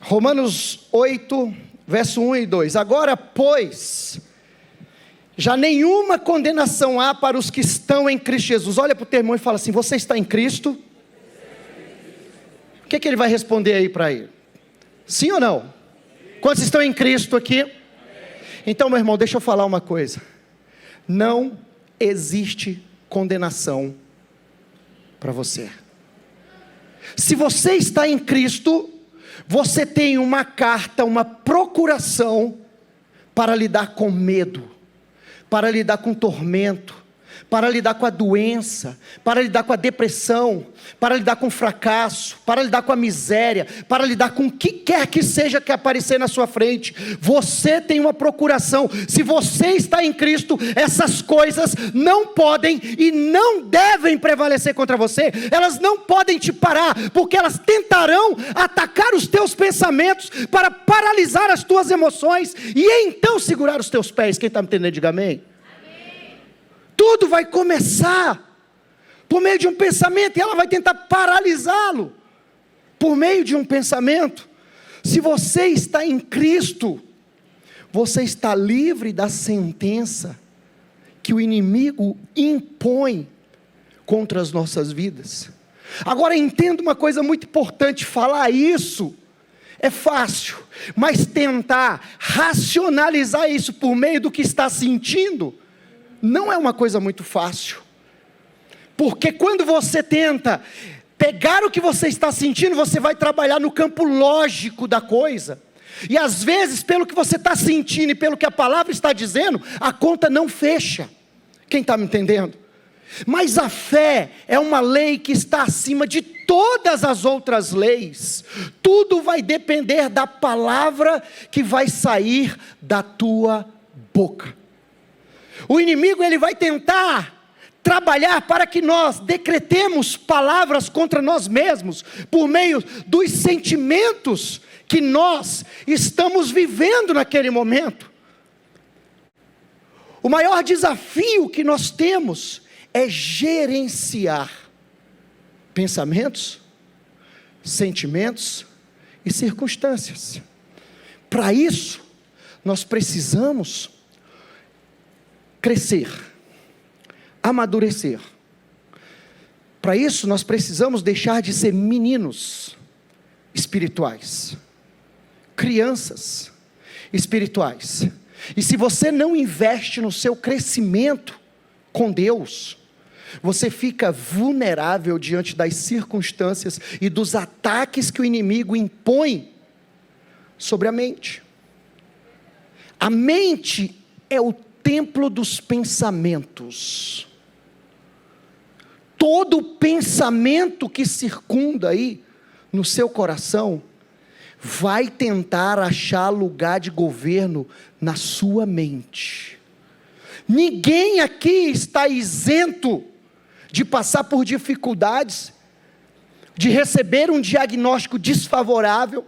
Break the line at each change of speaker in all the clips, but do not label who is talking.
Romanos 8, verso 1 e 2. Agora, pois, já nenhuma condenação há para os que estão em Cristo Jesus. Olha para o teu irmão e fala assim: você está em Cristo? O que ele vai responder aí para ele? Sim ou não? Quantos estão em Cristo aqui? Então, meu irmão, deixa eu falar uma coisa. Não existe condenação para você. Se você está em Cristo, você tem uma carta, uma procuração para lidar com medo, para lidar com tormento, para lidar com a doença, para lidar com a depressão, para lidar com o fracasso, para lidar com a miséria, para lidar com o que quer que seja que aparecer na sua frente. Você tem uma procuração. Se você está em Cristo, essas coisas não podem e não devem prevalecer contra você. Elas não podem te parar, porque elas tentarão atacar os teus pensamentos para paralisar as tuas emoções e então segurar os teus pés. Quem está me entendendo, diga amém. Tudo vai começar por meio de um pensamento, e ela vai tentar paralisá-lo por meio de um pensamento. Se você está em Cristo, você está livre da sentença que o inimigo impõe contra as nossas vidas. Agora entenda uma coisa muito importante: falar isso é fácil, mas tentar racionalizar isso por meio do que está sentindo não é uma coisa muito fácil. Porque quando você tenta pegar o que você está sentindo, você vai trabalhar no campo lógico da coisa. E às vezes, pelo que você está sentindo e pelo que a palavra está dizendo, a conta não fecha. Quem está me entendendo? Mas a fé é uma lei que está acima de todas as outras leis. Tudo vai depender da palavra que vai sair da tua boca. O inimigo, ele vai tentar trabalhar para que nós decretemos palavras contra nós mesmos, por meio dos sentimentos que nós estamos vivendo naquele momento. O maior desafio que nós temos é gerenciar pensamentos, sentimentos e circunstâncias. Para isso, nós precisamos crescer, amadurecer. Para isso nós precisamos deixar de ser meninos espirituais, crianças espirituais. E se você não investe no seu crescimento com Deus, você fica vulnerável diante das circunstâncias e dos ataques que o inimigo impõe sobre a mente. A mente é o templo dos pensamentos. Todo pensamento que circunda aí no seu coração vai tentar achar lugar de governo na sua mente. Ninguém aqui está isento de passar por dificuldades, de receber um diagnóstico desfavorável,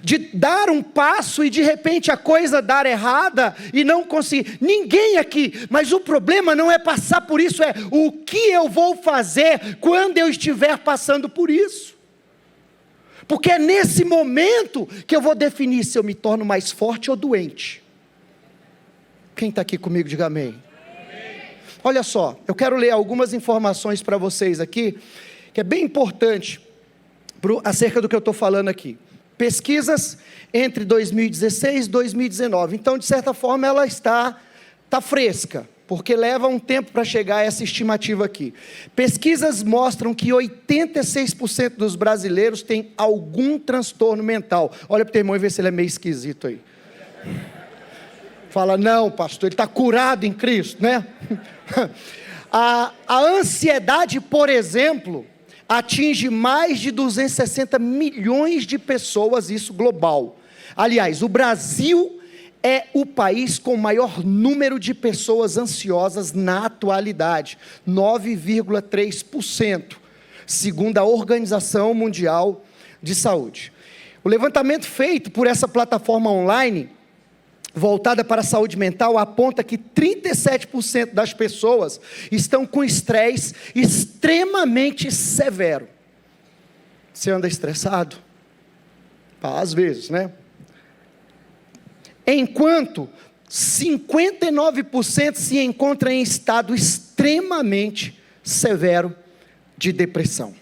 de dar um passo e de repente a coisa dar errada e não conseguir. Ninguém aqui, mas o problema não é passar por isso, é o que eu vou fazer quando eu estiver passando por isso. Porque é nesse momento que eu vou definir se eu me torno mais forte ou doente. Quem está aqui comigo, diga amém. Olha só, eu quero ler algumas informações para vocês aqui, que é bem importante acerca do que eu estou falando aqui. Pesquisas entre 2016 e 2019. Então, de certa forma, ela está fresca, porque leva um tempo para chegar a essa estimativa aqui. Pesquisas mostram que 86% dos brasileiros têm algum transtorno mental. Olha para o teu irmão e vê se ele é meio esquisito aí. Fala, não, pastor, ele está curado em Cristo, né? A ansiedade, por exemplo, atinge mais de 260 milhões de pessoas, isso global. Aliás, o Brasil é o país com o maior número de pessoas ansiosas na atualidade, 9,3%, segundo a Organização Mundial de Saúde. O levantamento feito por essa plataforma online, voltada para a saúde mental, aponta que 37% das pessoas estão com estresse extremamente severo. Você anda estressado? Às vezes, né? Enquanto 59% se encontra em estado extremamente severo de depressão.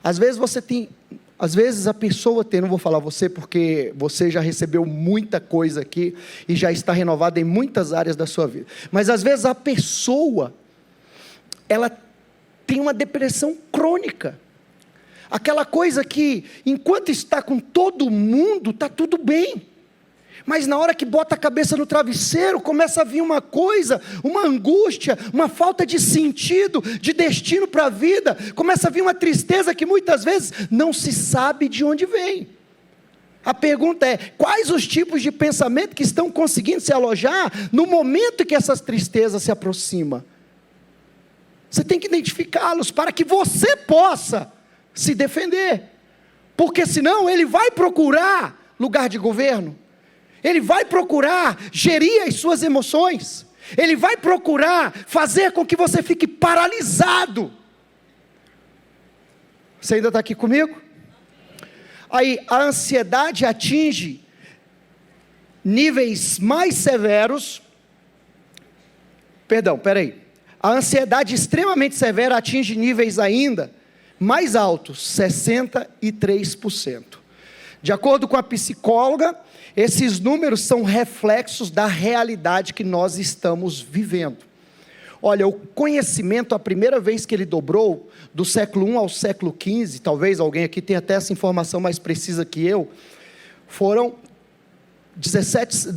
Às vezes a pessoa tem, não vou falar você porque você já recebeu muita coisa aqui e já está renovada em muitas áreas da sua vida. Mas às vezes a pessoa, ela tem uma depressão crônica. Aquela coisa que, enquanto está com todo mundo, está tudo bem. Mas na hora que bota a cabeça no travesseiro, começa a vir uma coisa, uma angústia, uma falta de sentido, de destino para a vida. Começa a vir uma tristeza que muitas vezes não se sabe de onde vem. A pergunta é, quais os tipos de pensamento que estão conseguindo se alojar no momento em que essas tristezas se aproximam? Você tem que identificá-los para que você possa se defender. Porque senão ele vai procurar lugar de governo. Ele vai procurar gerir as suas emoções. Ele vai procurar fazer com que você fique paralisado. Você ainda está aqui comigo? Aí a ansiedade atinge níveis mais severos. A ansiedade extremamente severa atinge níveis ainda mais altos, 63%. De acordo com a psicóloga, esses números são reflexos da realidade que nós estamos vivendo. Olha, o conhecimento, a primeira vez que ele dobrou, do século I ao século XV, talvez alguém aqui tenha até essa informação mais precisa que eu, foram 17,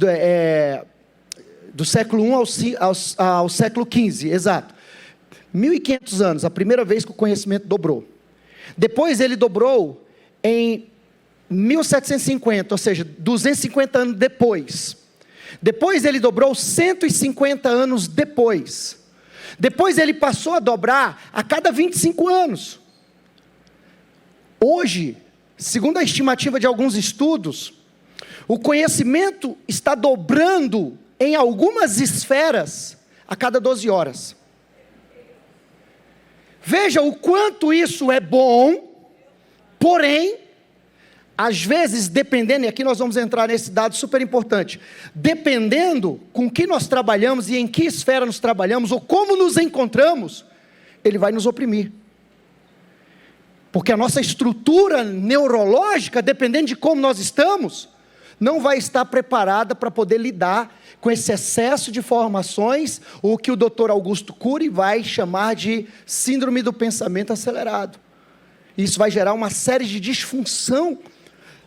do século I ao século XV, exato. 1.500 anos, a primeira vez que o conhecimento dobrou. Depois ele dobrou em 1750, ou seja, 250 anos depois. Depois ele dobrou 150 anos depois. Depois ele passou a dobrar a cada 25 anos. Hoje, segundo a estimativa de alguns estudos, o conhecimento está dobrando em algumas esferas a cada 12 horas. Veja o quanto isso é bom, porém, às vezes, dependendo, e aqui nós vamos entrar nesse dado super importante, dependendo com que nós trabalhamos e em que esfera nos trabalhamos, ou como nos encontramos, ele vai nos oprimir. Porque a nossa estrutura neurológica, dependendo de como nós estamos, não vai estar preparada para poder lidar com esse excesso de informações, o que o Dr. Augusto Cury vai chamar de síndrome do pensamento acelerado. Isso vai gerar uma série de disfunção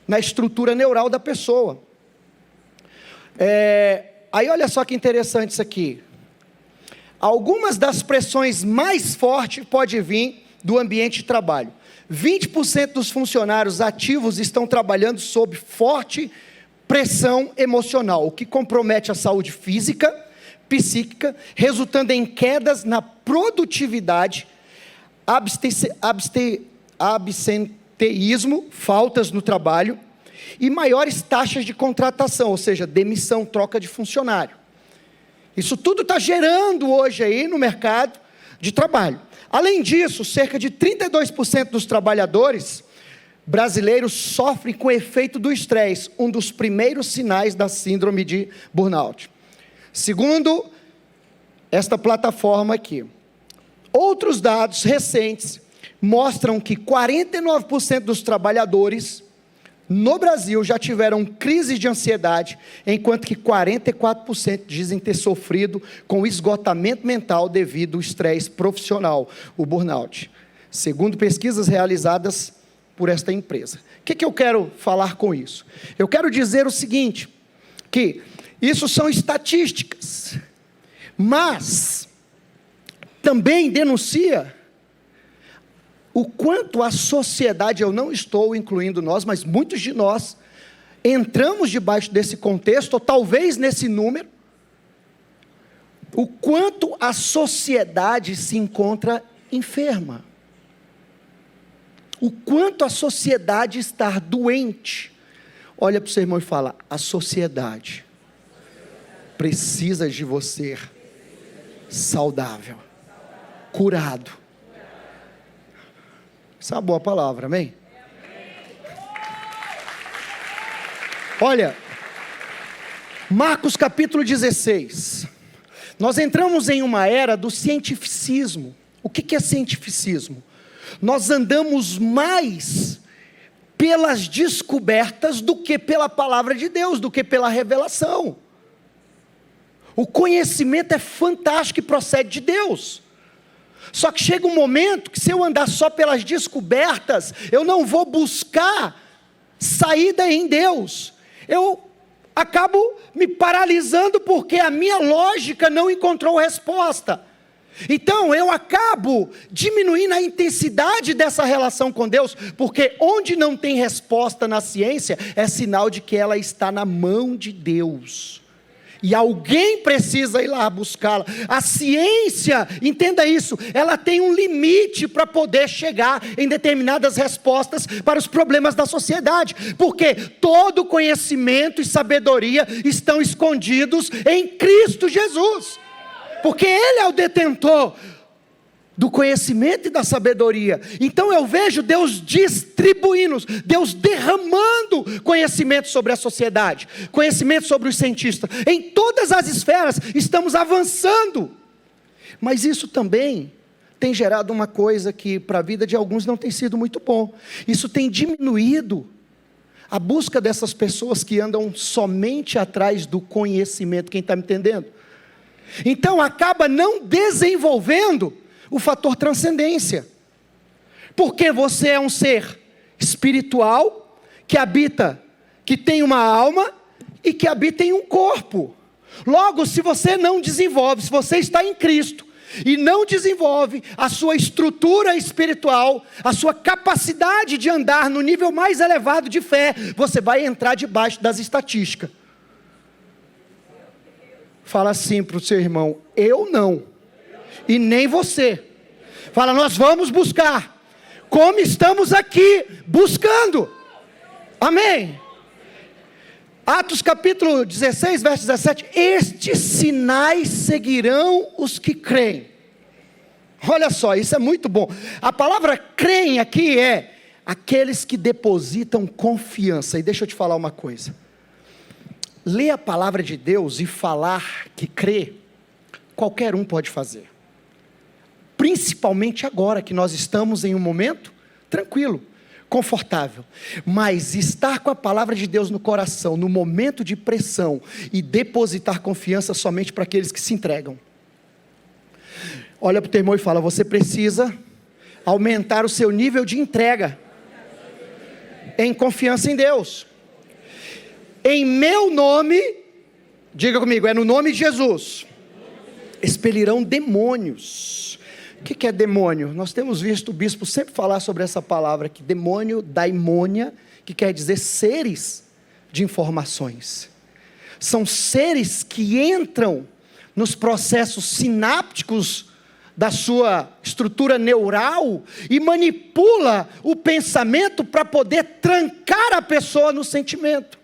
na estrutura neural da pessoa. Aí olha só que interessante isso aqui. Algumas das pressões mais fortes podem vir do ambiente de trabalho. 20% dos funcionários ativos estão trabalhando sob forte pressão emocional, o que compromete a saúde física, psíquica, resultando em quedas na produtividade, absenteísmo, faltas no trabalho e maiores taxas de contratação, ou seja, demissão, troca de funcionário. Isso tudo está gerando hoje aí no mercado de trabalho. Além disso, cerca de 32% dos trabalhadores brasileiros sofrem com o efeito do estresse, um dos primeiros sinais da síndrome de burnout. Segundo esta plataforma aqui, outros dados recentes mostram que 49% dos trabalhadores no Brasil já tiveram crise de ansiedade, enquanto que 44% dizem ter sofrido com esgotamento mental devido ao estresse profissional, o burnout, segundo pesquisas realizadas por esta empresa. O que eu quero falar com isso? Eu quero dizer o seguinte, que isso são estatísticas, mas também denuncia o quanto a sociedade, eu não estou incluindo nós, mas muitos de nós, entramos debaixo desse contexto, ou talvez nesse número, o quanto a sociedade se encontra enferma. O quanto a sociedade está doente. Olha para o seu irmão e fala, a sociedade precisa de você saudável, curado. Essa é uma boa palavra, amém? Olha, Marcos capítulo 16. Nós entramos em uma era do cientificismo. O que é cientificismo? Nós andamos mais pelas descobertas do que pela palavra de Deus, do que pela revelação. O conhecimento é fantástico e procede de Deus. Só que chega um momento que se eu andar só pelas descobertas, eu não vou buscar saída em Deus. Eu acabo me paralisando porque a minha lógica não encontrou resposta. Então eu acabo diminuindo a intensidade dessa relação com Deus, porque onde não tem resposta na ciência, é sinal de que ela está na mão de Deus. E alguém precisa ir lá buscá-la. A ciência, entenda isso, ela tem um limite para poder chegar em determinadas respostas para os problemas da sociedade. Porque todo conhecimento e sabedoria estão escondidos em Cristo Jesus. Porque Ele é o detentor do conhecimento e da sabedoria. Então eu vejo Deus distribuindo, Deus derramando conhecimento sobre a sociedade, conhecimento sobre os cientistas. Em todas as esferas estamos avançando. Mas isso também tem gerado uma coisa que para a vida de alguns não tem sido muito bom. Isso tem diminuído a busca dessas pessoas que andam somente atrás do conhecimento. Quem está me entendendo? Então acaba não desenvolvendo o fator transcendência, porque você é um ser espiritual, que habita, que tem uma alma, e que habita em um corpo. Logo, se você não desenvolve, se você está em Cristo, e não desenvolve a sua estrutura espiritual, a sua capacidade de andar no nível mais elevado de fé, você vai entrar debaixo das estatísticas. Fala assim para o seu irmão: eu não, e nem você. Fala: nós vamos buscar, como estamos aqui buscando. Amém. Atos capítulo 16, verso 17. Estes sinais seguirão os que creem. Olha só, isso é muito bom. A palavra creem aqui é aqueles que depositam confiança. E deixa eu te falar uma coisa. Ler a palavra de Deus e falar que crê, qualquer um pode fazer. Principalmente agora que nós estamos em um momento tranquilo, confortável. Mas estar com a palavra de Deus no coração, no momento de pressão, e depositar confiança somente para aqueles que se entregam. Olha para o teu irmão e fala: você precisa aumentar o seu nível de entrega em confiança em Deus. Em meu nome, diga comigo, é no nome de Jesus, expelirão demônios. O que é demônio? Nós temos visto o bispo sempre falar sobre essa palavra, que demônio, daimônia, que quer dizer seres de informações. São seres que entram nos processos sinápticos da sua estrutura neural e manipula o pensamento para poder trancar a pessoa no sentimento.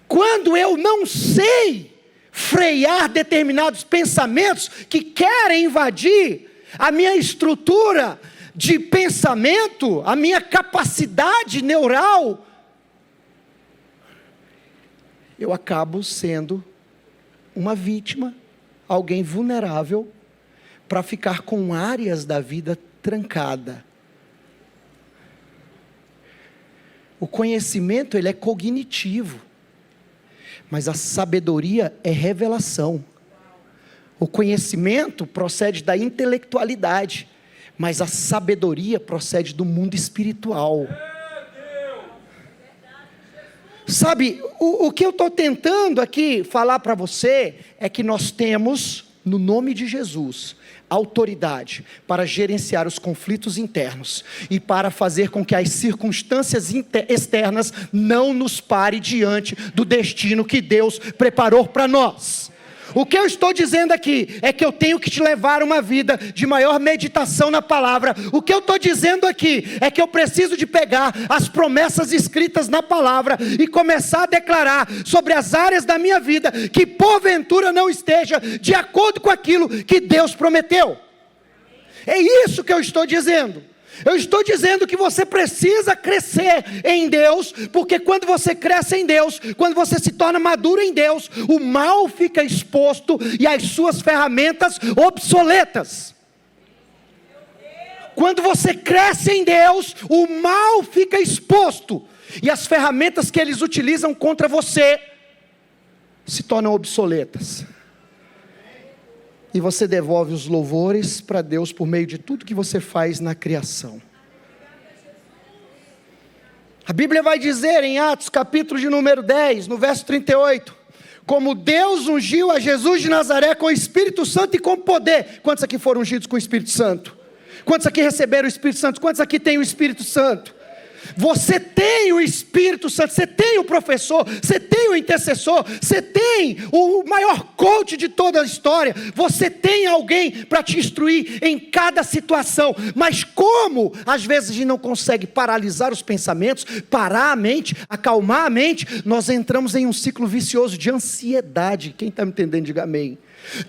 Quando eu não sei frear determinados pensamentos que querem invadir a minha estrutura de pensamento, a minha capacidade neural, eu acabo sendo uma vítima, alguém vulnerável, para ficar com áreas da vida trancada. O conhecimento, ele é cognitivo, mas a sabedoria é revelação. O conhecimento procede da intelectualidade, mas a sabedoria procede do mundo espiritual. Sabe, o que eu estou tentando aqui falar para você é que nós temos, no nome de Jesus, autoridade para gerenciar os conflitos internos e para fazer com que as circunstâncias externas não nos parem diante do destino que Deus preparou para nós. O que eu estou dizendo aqui é que eu tenho que te levar uma vida de maior meditação na palavra. O que eu estou dizendo aqui é que eu preciso de pegar as promessas escritas na palavra e começar a declarar sobre as áreas da minha vida que porventura não esteja de acordo com aquilo que Deus prometeu. É isso que eu estou dizendo. Eu estou dizendo que você precisa crescer em Deus, porque quando você cresce em Deus, quando você se torna maduro em Deus, o mal fica exposto e as suas ferramentas obsoletas. Quando você cresce em Deus, o mal fica exposto e as ferramentas que eles utilizam contra você se tornam obsoletas. E você devolve os louvores para Deus por meio de tudo que você faz na criação. A Bíblia vai dizer em Atos, capítulo de número 10, no verso 38, como Deus ungiu a Jesus de Nazaré com o Espírito Santo e com poder. Quantos aqui foram ungidos com o Espírito Santo? Quantos aqui receberam o Espírito Santo? Quantos aqui têm o Espírito Santo? Você tem o Espírito Santo, você tem o professor, você tem o intercessor, você tem o maior coach de toda a história, você tem alguém para te instruir em cada situação, mas como às vezes a gente não consegue paralisar os pensamentos, parar a mente, acalmar a mente, nós entramos em um ciclo vicioso de ansiedade. Quem está me entendendo, diga amém.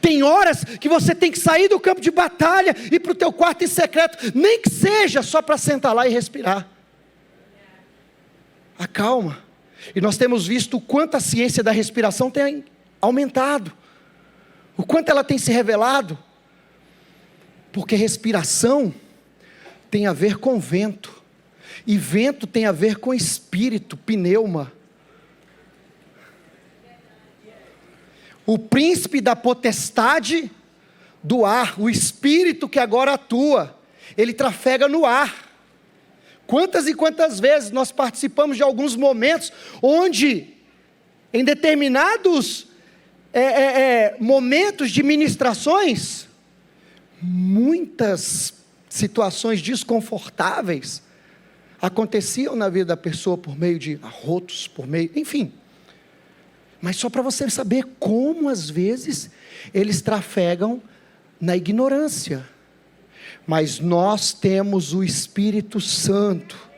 Tem horas que você tem que sair do campo de batalha e ir para o teu quarto em secreto, nem que seja só para sentar lá e respirar. Acalma. E nós temos visto o quanto a ciência da respiração tem aumentado, o quanto ela tem se revelado, porque respiração tem a ver com vento, e vento tem a ver com espírito, pneuma. O príncipe da potestade do ar, o espírito que agora atua, ele trafega no ar. Quantas e quantas vezes nós participamos de alguns momentos onde, em determinados momentos de ministrações, muitas situações desconfortáveis aconteciam na vida da pessoa por meio de arrotos, por meio, enfim. Mas só para você saber como às vezes eles trafegam na ignorância. Mas nós temos o Espírito Santo.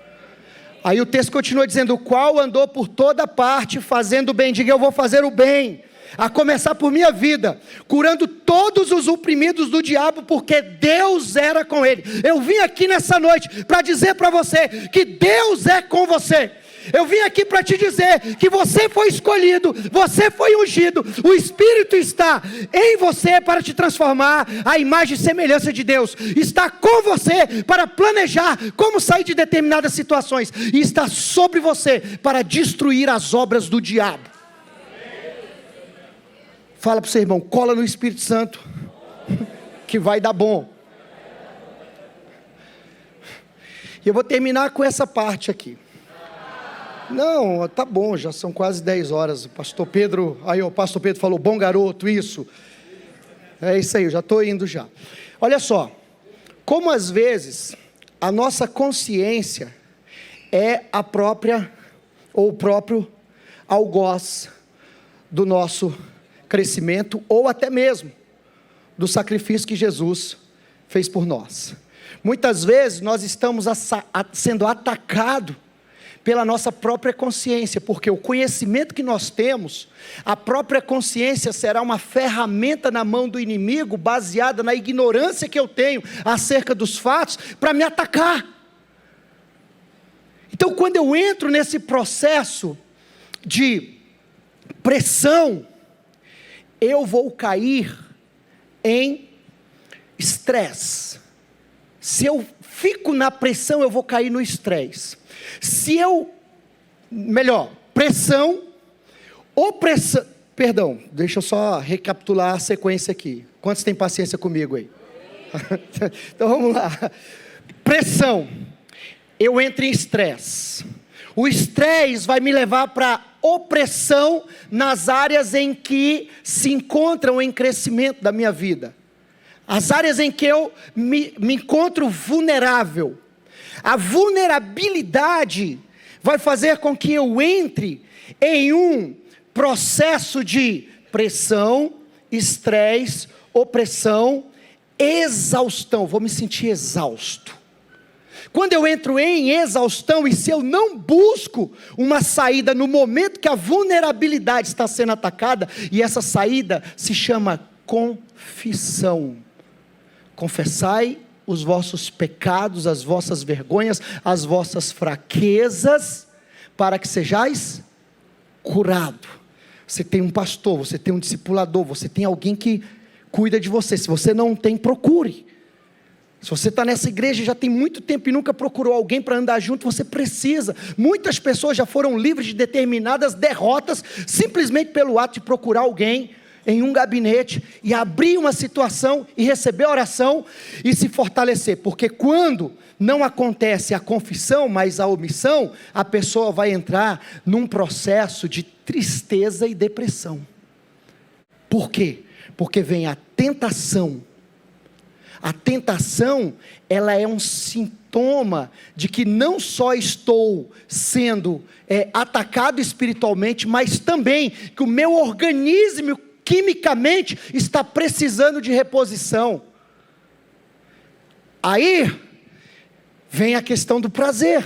Aí o texto continua dizendo: o qual andou por toda parte fazendo o bem. Diga: eu vou fazer o bem, a começar por minha vida, curando todos os oprimidos do diabo, porque Deus era com ele. Eu vim aqui nessa noite para dizer para você que Deus é com você. Eu vim aqui para te dizer que você foi escolhido, você foi ungido, o Espírito está em você para te transformar à imagem e semelhança de Deus, está com você para planejar como sair de determinadas situações, e está sobre você para destruir as obras do diabo. Fala para o seu irmão: cola no Espírito Santo, que vai dar bom. E eu vou terminar com essa parte aqui. Não, tá bom, já são quase 10 horas. O pastor Pedro falou: bom garoto, isso. É isso aí, eu já estou indo já. Olha só, como às vezes a nossa consciência é a própria, ou o próprio algoz do nosso crescimento, ou até mesmo do sacrifício que Jesus fez por nós. Muitas vezes nós estamos sendo atacados pela nossa própria consciência, porque o conhecimento que nós temos, a própria consciência será uma ferramenta na mão do inimigo, baseada na ignorância que eu tenho acerca dos fatos, para me atacar. Então, quando eu entro nesse processo de pressão, eu vou cair em estresse. Se eu fico na pressão, eu vou cair no estresse. Pressão, opressão, perdão, deixa eu só recapitular a sequência aqui. Quantos têm paciência comigo aí? Então vamos lá. Pressão, eu entro em estresse. O estresse vai me levar para opressão nas áreas em que se encontram em crescimento da minha vida. As áreas em que eu me encontro vulnerável. A vulnerabilidade vai fazer com que eu entre em um processo de pressão, estresse, opressão, exaustão. Vou me sentir exausto. Quando eu entro em exaustão, e se eu não busco uma saída no momento que a vulnerabilidade está sendo atacada, e essa saída se chama confissão. Confessai os vossos pecados, as vossas vergonhas, as vossas fraquezas, para que sejais curado. Você tem um pastor, você tem um discipulador, você tem alguém que cuida de você. Se você não tem, procure. Se você está nessa igreja já tem muito tempo e nunca procurou alguém para andar junto, você precisa. Muitas pessoas já foram livres de determinadas derrotas, simplesmente pelo ato de procurar alguém em um gabinete, e abrir uma situação, e receber oração, e se fortalecer, porque quando não acontece a confissão, mas a omissão, a pessoa vai entrar num processo de tristeza e depressão. Por quê? Porque vem a tentação. A tentação, ela é um sintoma de que não só estou sendo atacado espiritualmente, mas também que o meu organismo, quimicamente, está precisando de reposição. Aí, vem a questão do prazer.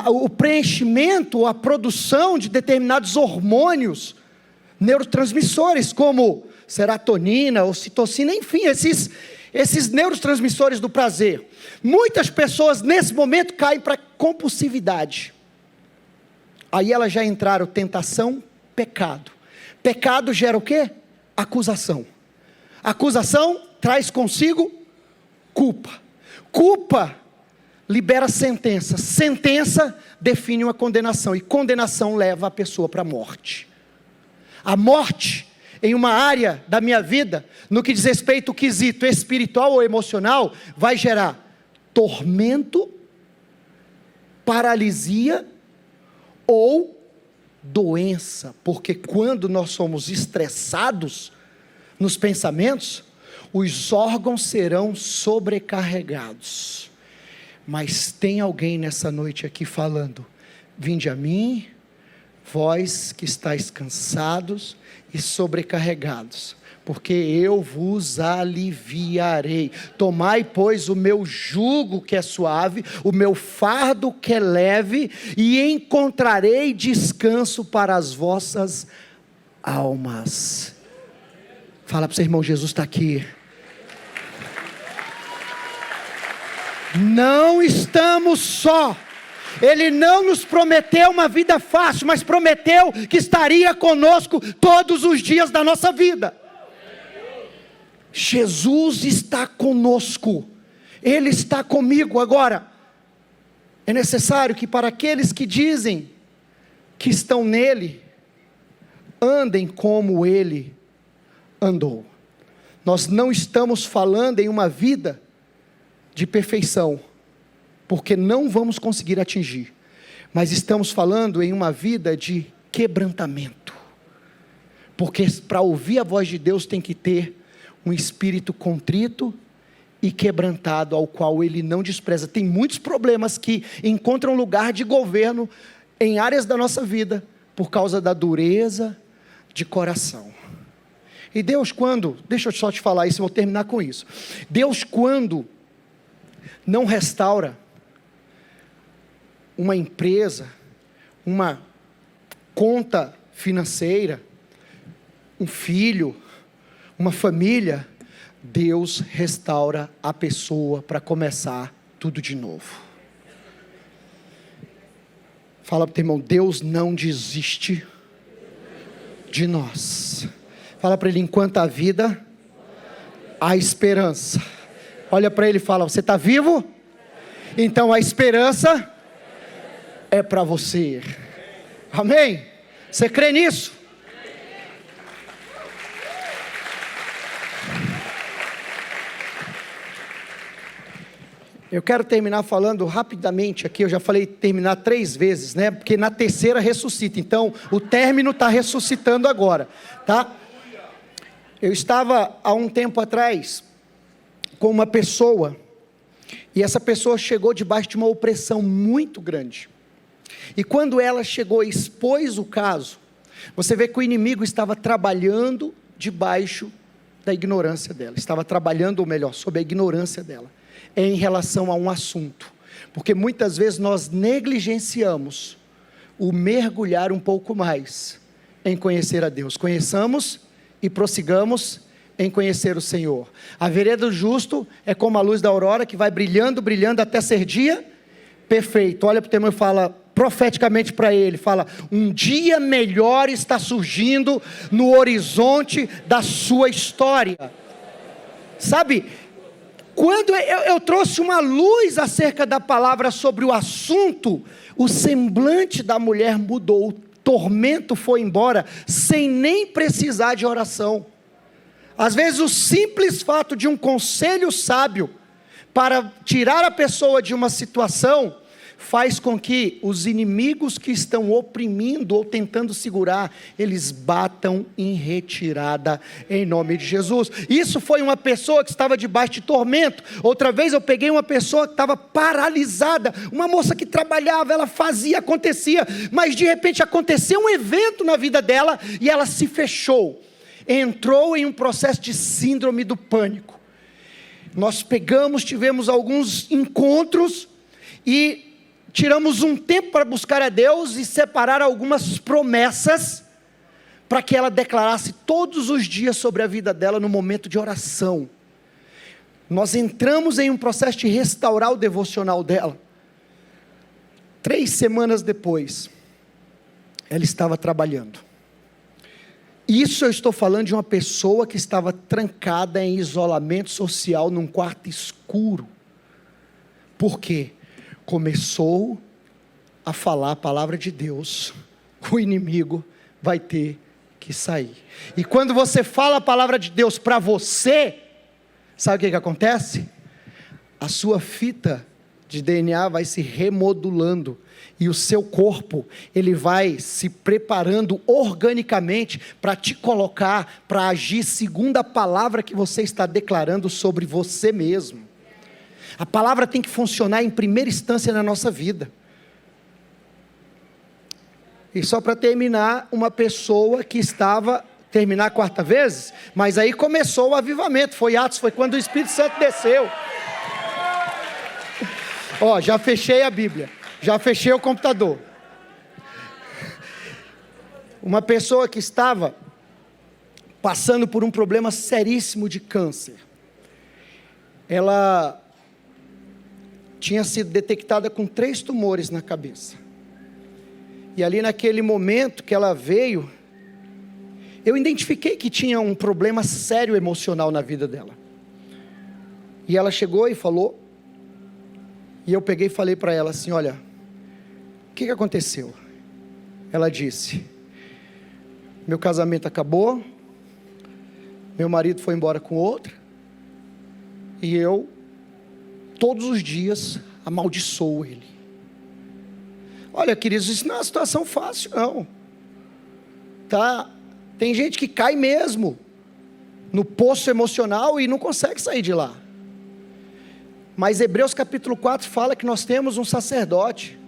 O preenchimento, a produção de determinados hormônios, neurotransmissores, como serotonina, ocitocina, enfim, esses neurotransmissores do prazer. Muitas pessoas nesse momento caem para compulsividade. Aí elas já entraram tentação, pecado. Pecado gera o quê? Acusação. Acusação traz consigo culpa. Culpa libera sentença. Sentença define uma condenação. E condenação leva a pessoa para a morte. A morte, em uma área da minha vida, no que diz respeito ao quesito espiritual ou emocional, vai gerar tormento, paralisia ou doença, porque quando nós somos estressados nos pensamentos, os órgãos serão sobrecarregados. Mas tem alguém nessa noite aqui falando: vinde a mim, vós que estáis cansados e sobrecarregados, porque eu vos aliviarei. Tomai, pois, o meu jugo que é suave, o meu fardo que é leve, e encontrarei descanso para as vossas almas. Fala para o seu irmão, Jesus está aqui. Não estamos só. Ele não nos prometeu uma vida fácil, mas prometeu que estaria conosco todos os dias da nossa vida. Jesus está conosco, Ele está comigo. Agora, é necessário que para aqueles que dizem que estão nele, andem como Ele andou. Nós não estamos falando em uma vida de perfeição, porque não vamos conseguir atingir, mas estamos falando em uma vida de quebrantamento, porque para ouvir a voz de Deus tem que ter um espírito contrito e quebrantado, ao qual Ele não despreza. Tem muitos problemas que encontram lugar de governo em áreas da nossa vida, por causa da dureza de coração. E Deus deixa eu só te falar isso, eu vou terminar com isso. Deus quando não restaura uma empresa, uma conta financeira, um filho, uma família, Deus restaura a pessoa para começar tudo de novo. Fala para o teu irmão: Deus não desiste de nós. Fala para ele: enquanto há vida, há esperança. Olha para ele e fala: você está vivo? Então a esperança é para você. Amém? Você crê nisso? Eu quero terminar falando rapidamente aqui. Eu já falei terminar 3 vezes, né? Porque na terceira ressuscita. Então o término está ressuscitando agora, tá? Eu estava há um tempo atrás com uma pessoa, e essa pessoa chegou debaixo de uma opressão muito grande. E quando ela chegou e expôs o caso, você vê que o inimigo estava trabalhando debaixo da ignorância dela. Estava trabalhando, ou melhor, sob a ignorância dela, em relação a um assunto. Porque muitas vezes nós negligenciamos o mergulhar um pouco mais em conhecer a Deus. Conheçamos e prossigamos em conhecer o Senhor. A vereda do justo é como a luz da aurora, que vai brilhando, brilhando até ser dia perfeito. Olha para o teu irmão e fala profeticamente para ele, fala: um dia melhor está surgindo no horizonte da sua história. Sabe, quando eu trouxe uma luz acerca da palavra sobre o assunto, o semblante da mulher mudou, o tormento foi embora, sem nem precisar de oração. Às vezes o simples fato de um conselho sábio, para tirar a pessoa de uma situação, faz com que os inimigos que estão oprimindo ou tentando segurar, eles batam em retirada, em nome de Jesus. Isso foi uma pessoa que estava debaixo de tormento. Outra vez eu peguei uma pessoa que estava paralisada, uma moça que trabalhava, ela fazia, acontecia, mas de repente aconteceu um evento na vida dela, e ela se fechou, entrou em um processo de síndrome do pânico. Nós tivemos alguns encontros, e tiramos um tempo para buscar a Deus e separar algumas promessas, para que ela declarasse todos os dias sobre a vida dela no momento de oração. Nós entramos em um processo de restaurar o devocional dela. 3 semanas depois, ela estava trabalhando. Isso eu estou falando de uma pessoa que estava trancada em isolamento social, num quarto escuro. Por quê? Começou a falar a palavra de Deus, o inimigo vai ter que sair. E quando você fala a palavra de Deus para você, sabe o que acontece? A sua fita de DNA vai se remodulando, e o seu corpo, ele vai se preparando organicamente, para te colocar, para agir segundo a palavra que você está declarando sobre você mesmo. A palavra tem que funcionar em primeira instância na nossa vida. E só para terminar, uma pessoa que estava, terminar a 4ª vez, mas aí começou o avivamento, foi Atos, foi quando o Espírito Santo desceu. Ó, já fechei a Bíblia, já fechei o computador. Uma pessoa que estava passando por um problema seríssimo de câncer. Ela tinha sido detectada com 3 tumores na cabeça. E ali naquele momento que ela veio, eu identifiquei que tinha um problema sério emocional na vida dela. E ela chegou e falou, e eu peguei e falei para ela assim: olha, o que aconteceu? Ela disse: meu casamento acabou, meu marido foi embora com outra, e eu todos os dias amaldiçoo ele. Olha, queridos, isso não é uma situação fácil não, tá? Tem gente que cai mesmo no poço emocional e não consegue sair de lá. Mas Hebreus capítulo 4 fala que nós temos um sacerdote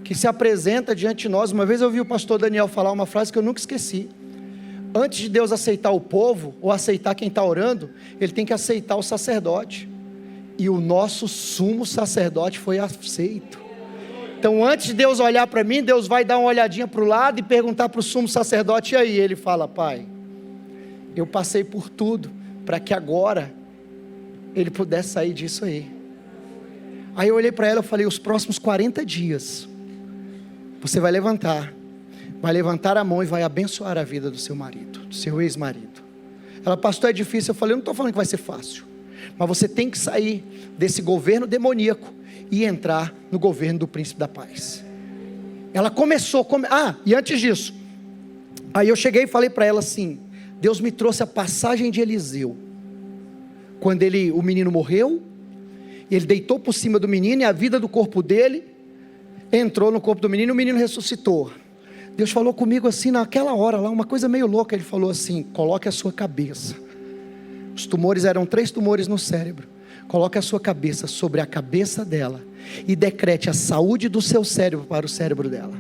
que se apresenta diante de nós. Uma vez eu ouvi o pastor Daniel falar uma frase que eu nunca esqueci: antes de Deus aceitar o povo, ou aceitar quem está orando, Ele tem que aceitar o sacerdote. E o nosso sumo sacerdote foi aceito. Então antes de Deus olhar para mim, Deus vai dar uma olhadinha para o lado e perguntar para o sumo sacerdote: e aí? Ele fala: pai, eu passei por tudo, para que agora ele pudesse sair disso aí. Aí eu olhei para ela e falei: os próximos 40 dias, você vai levantar a mão e vai abençoar a vida do seu marido, do seu ex-marido. Ela: pastor, é difícil. Eu falei: eu não estou falando que vai ser fácil, mas você tem que sair desse governo demoníaco e entrar no governo do príncipe da paz. Ela começou, e antes disso, aí eu cheguei e falei para ela assim: Deus me trouxe a passagem de Eliseu, quando o menino morreu, ele deitou por cima do menino, e a vida do corpo dele entrou no corpo do menino, e o menino ressuscitou. Deus falou comigo assim naquela hora lá, uma coisa meio louca. Ele falou assim: coloque a sua cabeça, os tumores eram 3 tumores no cérebro, coloque a sua cabeça sobre a cabeça dela, e decrete a saúde do seu cérebro para o cérebro dela.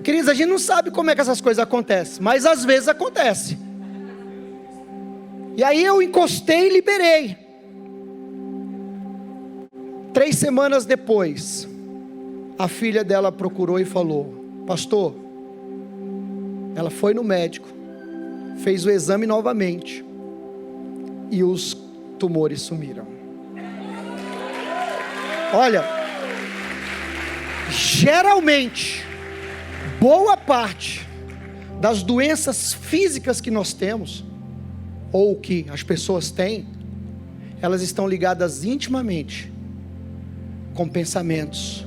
Queridos, a gente não sabe como é que essas coisas acontecem, mas às vezes acontece. E aí eu encostei e liberei. 3 semanas depois, a filha dela procurou e falou: pastor, ela foi no médico, fez o exame novamente, e os tumores sumiram. Olha, geralmente, boa parte das doenças físicas que nós temos, ou que as pessoas têm, elas estão ligadas intimamente com pensamentos.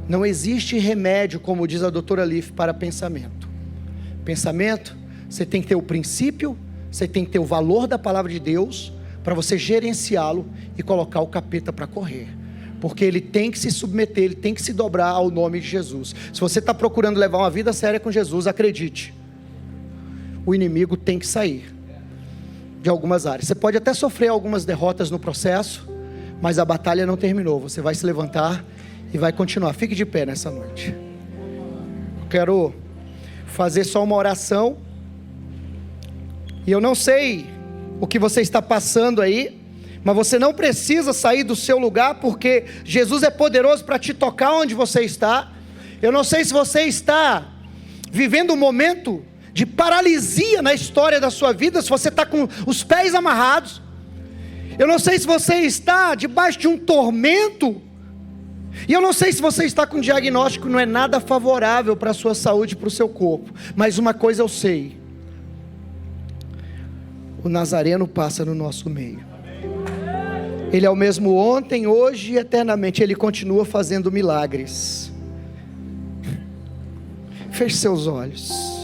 Não existe remédio, como diz a doutora Leaf, para pensamento. Pensamento, você tem que ter o princípio, você tem que ter o valor da palavra de Deus, para você gerenciá-lo e colocar o capeta para correr. Porque ele tem que se submeter, ele tem que se dobrar ao nome de Jesus. Se você está procurando levar uma vida séria com Jesus, acredite, o inimigo tem que sair de algumas áreas. Você pode até sofrer algumas derrotas no processo, mas a batalha não terminou. Você vai se levantar e vai continuar. Fique de pé nessa noite. Eu quero fazer só uma oração. E eu não sei o que você está passando aí, mas você não precisa sair do seu lugar, porque Jesus é poderoso para te tocar onde você está. Eu não sei se você está vivendo um momento de paralisia na história da sua vida, se você está com os pés amarrados. Eu não sei se você está debaixo de um tormento, e eu não sei se você está com um diagnóstico que não é nada favorável para a sua saúde, para o seu corpo, mas uma coisa eu sei: o Nazareno passa no nosso meio. Ele é o mesmo ontem, hoje e eternamente. Ele continua fazendo milagres. Feche seus olhos.